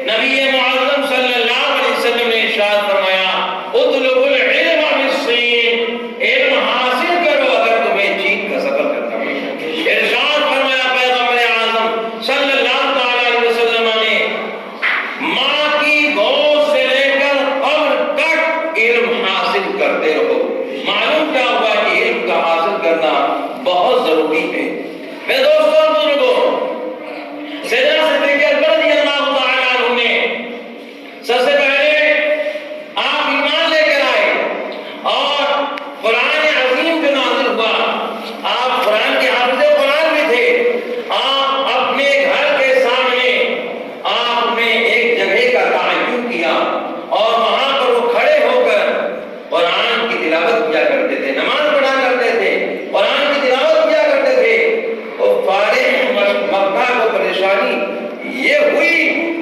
نبی معظم صلی اللہ علیہ وسلم نے ارشاد فرمایا اطلب العلم بالصین، علم حاصل کرو اگر تمہیں چین کا سفر کرنا پڑے۔ ارشاد فرمایا پیغمبر اعظم صلی اللہ علیہ وسلم نے ماں کی گود سے لے کر قبر تک علم حاصل کرتے رہو۔ معلوم کیا ہوا کہ علم کا حاصل کرنا بہت ضروری ہے۔ میرے دوستوں بزرگوں، سیدنا صدیق اکبر رضی اللہ تعالیٰ عنہ نے سب سے پہلے آپ ایمان لے کر آئے اور قرآن عظیم جو نازل ہوا، آپ قرآن کے حافظ قرآن بھی تھے، آپ اپنے گھر کے سامنے آپ نے ایک جگہ کا تعین کیا اور وہاں پر وہ کھڑے ہو کر قرآن کی تلاوت کیا کرتے تھے، نماز پڑھا کرتے تھے، قرآن کی تلاوت کیا کرتے تھے۔ اور فارغ مکہ کو پریشانی یہ ہوئی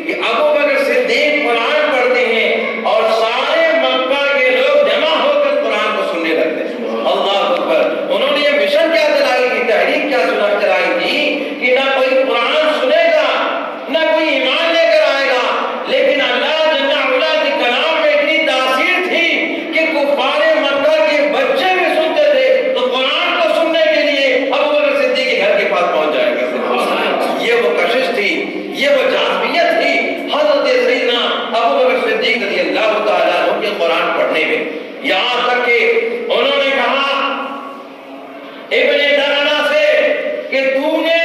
کہ ابو بکر صدیق قرآن پڑھتے ہیں اور سارے مکہ کے لوگ جمع ہو کر قرآن کو سننے لگتے ہیں۔ اللہ اکبر! انہوں نے یہ مشن کیا چلائی تھی، تحریک کیا چلائی تھی کہ نہ کوئی قرآن سنے گا نہ کوئی ایمان لے کر آئے گا، لیکن اللہ جل وعلا کے کلام میں اتنی تاثیر تھی کہ کفار مکہ کے بچے بھی سنتے تھے تو قرآن کو سننے کے لیے ابو بکر صدیق کے گھر کے پاس پہنچ جایا کرتے تھے۔ یہ وہ کشش تھی، یہ وہ جاذبیت تھی حضرت سیدنا ابو بکر صدیق رضی اللہ تعالیٰ عنہ کے قرآن پڑھنے میں، یہاں تک کہ انہوں نے کہا ابن درانا سے کہ تو نے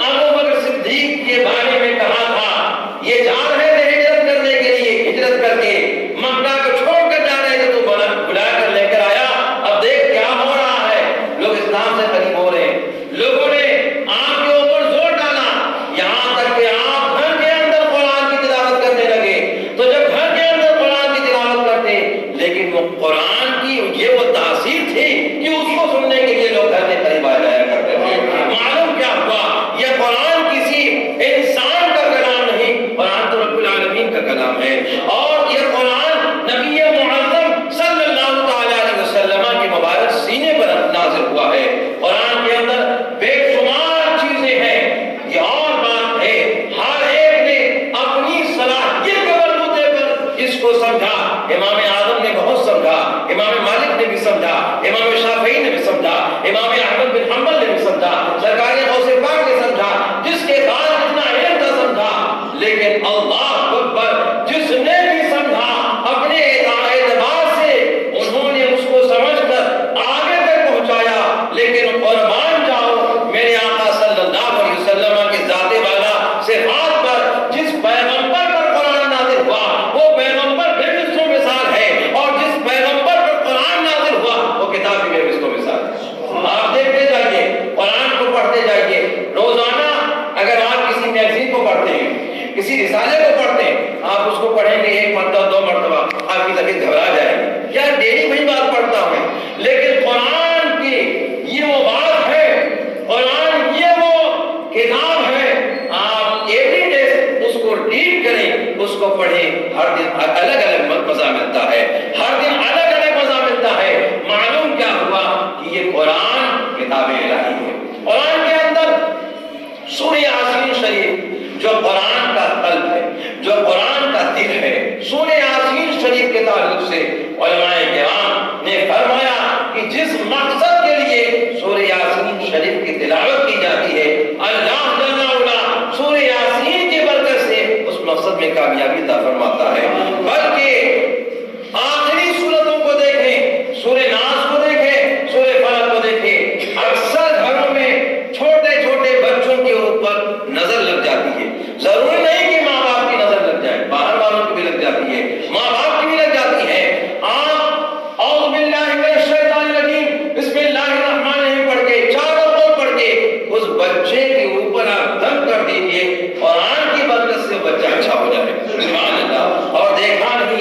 ابو بکر صدیق کے بارے میں کہا تھا یہ جا رہے تھے ہجرت کرنے کے لیے، ہجرت کر کے مکہ کو چھوڑ کر جا رہے تھے تو بلا کر لے کر آیا، اب دیکھ کیا ہو رہا ہے، لوگ اسلام سے قریب ہو رہے ہیں۔ لوگوں نے آپ کے اوپر زور ڈالا، یہاں تک کہ آپ گھر کے اندر قرآن کی تلاوت کرنے لگے۔ تو جب گھر کے اندر قرآن کی تلاوت کرتے، لیکن وہ قرآن کی یہ وہ تاثیر تھی کہ اس کو سننے کے لیے لوگ گھر کے قریب آ جایا کرتے تھے۔ معلوم کیا ہوا، یہ قرآن کسی انسان کا کلام نہیں، قرآن تو رب العالمین کا کلام ہے، اور یہ قرآن نبی معظم صلی اللہ تعالیٰ علیہ وسلم کے مبارک سینے پر نازل ہوا ہے۔ قرآن کے اندر بے شمار چیزیں ہیں، یہ اور بات ہے ہر ایک نے اپنی صلاحیت کے بلبوتے پر اس کو سمجھا۔ امام اعظم نے بہت سمجھا، امام مالک نے بھی سمجھا، امام شافعی نے بھی سمجھا، امام احمد بن حنبل نے بھی سمجھا، سرکار غوث پاک نے سمجھا، جس کے بعد اتنا علم تھا سمجھا۔ لیکن اللہ اکبر، جس نے بھی سمجھا اپنے اعتبار سے انہوں نے اس کو سمجھ کر آگے تک پہنچایا۔ لیکن قربان جاؤ میرے آقا صلی اللہ علیہ وسلم کے ذات والا صفات پر، جس پیغمبر پر قرآن نازل ہوا وہ پیغمبر بے مثل و مثال ہے، اور جس پیغمبر پر قرآن نازل ہوا وہ کتاب بھی بے مثل و مثال ہے۔ آپ دیکھتے جائیے، قرآن کو پڑھتے جائیے، روزانہ اگر آپ کسی میگزین کو پڑھتے ہیں، کسی رسالے کو پڑھتے ہیں، آپ اس کو پڑھیں گے ایک مرتبہ دو مرتبہ آپ کی طبیعت گھبرا جائے گی، کیا ڈیلی وہی بات پڑھتا ہوں۔ لیکن قرآن کی یہ وہ بات ہے، قرآن یہ وہ کتاب ہے، آپ ایوری ڈے اس کو ریڈ کریں، اس کو پڑھیں، ہر دن الگ الگ مزہ ملتا ہے، ہر دن الگ الگ مزہ ملتا ہے۔ معلوم کیا ہوا کہ یہ قرآن کتاب الہی ہے۔ قرآن کے اندر سورہ یاسین شریف جو قرآن کا قلب ہے، جو قرآن کا دل ہے، سورہ یاسین شریف کے تعلق سے علماء کرام نے فرمایا کہ جس مقصد کے لیے سورہ یاسین شریف کی تلاوت کی جاتی ہے، اللہ جل وعلا سورہ یاسین کی برکت سے اس مقصد میں کامیابی عطا فرماتا ہے۔ بلکہ آخری سورتوں کو دیکھیں، سورہ ناس کو دیکھیں، سورہ فلق کو دیکھیں، اکثر گھروں میں چھوٹے چھوٹے بچوں کے اوپر نظر لگ جاتی ہے۔ ضروری نہیں کہ ماں باپ کی نظر لگ جائے، باہر والوں کی بھی لگ جاتی ہے، ماں باپ کی بھی لگ جاتی ہے۔ آپ اعوذ باللہ من الشیطان الرجیم بسم اللہ الرحمن الرحیم پڑھ کے، چاروں کو پڑھ کے اس بچے کے اوپر آپ دم کر دیجئے، قرآن کی برکت سے بچہ اچھا ہو جائے۔ سبحان اللہ۔ اور دیکھا نہیں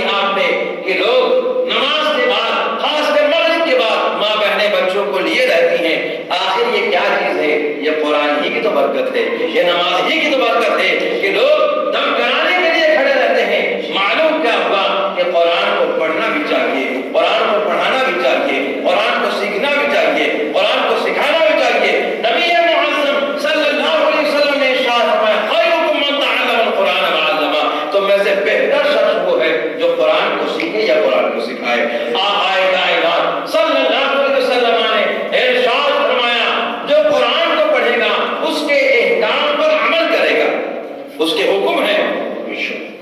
میں سے بہتر شخص وہ ہے جو قرآن کو سیکھے یا قرآن کو سکھائے۔ آقا کائنات صلی اللہ علیہ وسلم نے ارشاد فرمایا جو قرآن کو پڑھے گا اس کے احکام پر عمل کرے گا، اس کے حکم ہے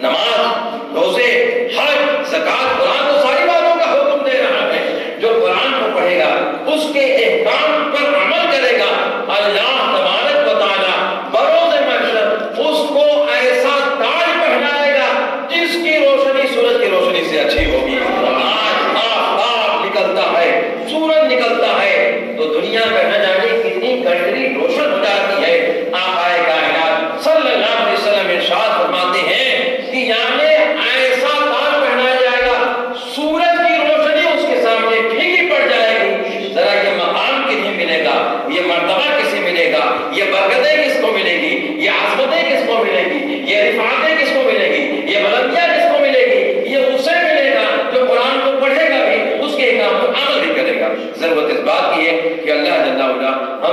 نماز، روزے، حج، زکات، قرآن تو ساری باتوں کا حکم دے رہا ہے۔ جو قرآن کو پڑھے گا اس کے احکام پر عمل کرے گا، اللہ تبارک و تعالی بروز محشر اس کو ایسا تاج پہنائے گا جس کی روشنی سورج کی روشنی سے اچھی ہوگی۔ آج آفتاب نکلتا ہے، سورج نکلتا ہے تو دنیا میں نہ جانے کتنی گہری روشن ہو جاتی ہے۔ آقا کائنات صلی اللہ علیہ وسلم ارشاد فرماتے ہیں کہ یعنی ایسا تاج پہنایا جائے گا سورج کی روشنی اس کے سامنے پھیکی پڑ جائے گی۔ ذرا یہ مقام کتنے ملے گا، یہ مرتبہ کسے ملے گا، یہ برکتیں کس کو ملے گی، یہ عظمتیں کس کو ملے گی، یہ رفعتیں کس کو ملے گی، یہ بلندیاں کس کو ملے گی؟ یہ اسے ملے گا جو قرآن کو پڑھے گا بھی، اس کے کام پر عمل بھی کرے گا۔ ضرورت اس بات کی ہے کہ اللہ جل وعلا ہم